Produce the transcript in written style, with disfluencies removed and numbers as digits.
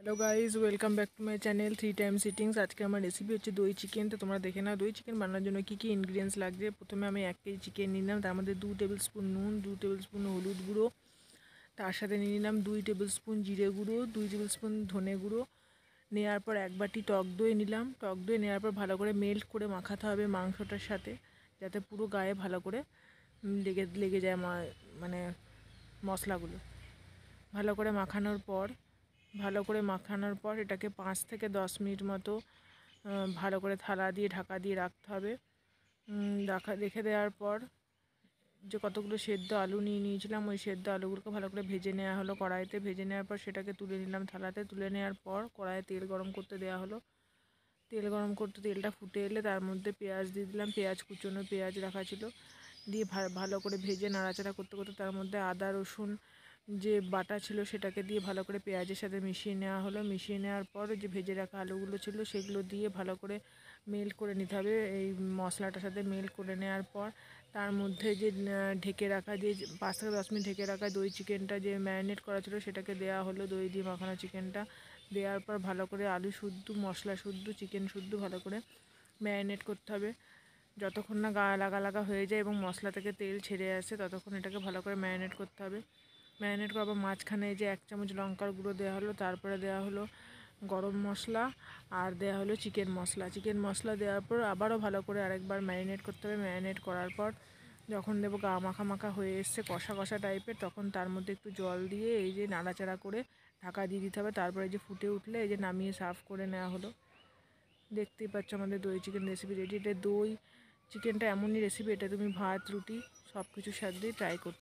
Hello guys, welcome back to my channel 3 time sittings. আজকে আমার recipe হচ্ছে দই চিকেন। তো তোমরা দেখে নাও দই চিকেন বানানোর জন্য কী কী ইনগ্রিডিয়েন্টস লাগছে। প্রথমে আমি 1 কেজি চিকেন নিলাম, তার মধ্যে 2 টেবিল স্পুন নুন, 2 টেবিল স্পুন হলুদ গুঁড়ো, তার সাথে নিয়ে নিলাম 2 টেবিল স্পুন জিরে গুঁড়ো, 2 টেবিল স্পুন ধনে গুঁড়ো। নেওয়ার পর 1 বাটি টক দই নিলাম। টক দই নেওয়ার পর ভালো করে মেল্ট করে মাখাতে হবে মাংসটার সাথে, যাতে পুরো গায়ে ভালো করে লেগে যায় মানে মশলাগুলো। ভালো করে মাখানোর পর এটাকে 5 থেকে 10 মিনিট মতো ভালো করে থালা দিয়ে ঢাকা দিয়ে রাখতে হবে। রেখে দেওয়ার পর যে কতগুলো সেদ্ধ আলু নিয়েছিলাম, ওই সেদ্ধ আলুগুলোকে ভালো করে ভেজে নেওয়া হলো কড়াইতে। ভেজে নেওয়ার পর সেটাকে তুলে নিলাম থালাতে। তুলে নেওয়ার পর কড়াইয়ে তেল গরম করতে দেওয়া হলো। তেলটা ফুটে এলে তার মধ্যে পেঁয়াজ দিয়ে দিলাম। কুচনো পেঁয়াজ রাখা ছিল, দিয়ে ভালো করে ভেজে নাড়াচাড়া করতে করতে তার মধ্যে আদা রসুন যে বাটা ছিল সেটাকে দিয়ে ভালো করে পেঁয়াজের সাথে মিশিয়ে নেওয়া হলো। মিশিয়ে নেওয়ার পর যে ভেজে রাখা আলুগুলো ছিল সেগুলো দিয়ে ভালো করে মেল্ট করে নিতে হবে। এই মশলাটার সাথে মেল্ট করে নেওয়ার পর তার মধ্যে যে ঢেকে রাখা যে 5 থেকে 10 মিনিট ঢেকে রাখা দই চিকেনটা যে ম্যারিনেট করা ছিল সেটাকে দেওয়া হলো। দই দিয়ে মাখানো চিকেনটা দেওয়ার পর ভালো করে আলু শুদ্ধ, মশলা শুদ্ধ, চিকেন শুদ্ধ ভালো করে ম্যারিনেট করতে হবে যতক্ষণ না লাগা লাগা হয়ে যায় এবং মশলা থেকে তেল ছেড়ে আসে, ততক্ষণ এটাকে ভালো করে ম্যারিনেট করতে হবে। ম্যারিনেট করার পর মাঝখানে যে 1 চামচ লঙ্কার গুঁড়ো দেওয়া হলো, তারপরে দেওয়া হলো গরম মশলা, আর দেওয়া হলো চিকেন মশলা দেওয়ার পর আবারও ভালো করে আরেকবার ম্যারিনেট করতে হবে। ম্যারিনেট করার পর যখন দেবো গা মাখা মাখা হয়ে এসছে, কষা কষা টাইপের, তখন তার মধ্যে একটু জল দিয়ে এই যে নাড়াচাড়া করে ঢাকা দিয়ে দিতে হবে। তারপরে যে ফুটে উঠলে এই যে নামিয়ে সার্ভ করে নেওয়া হলো। দেখতেই পাচ্ছ আমাদের দই চিকেন রেসিপি রেডি। এটা দই চিকেনটা এমনই রেসিপি, এটা তুমি ভাত রুটি সব কিছুর সাথেই ট্রাই করতে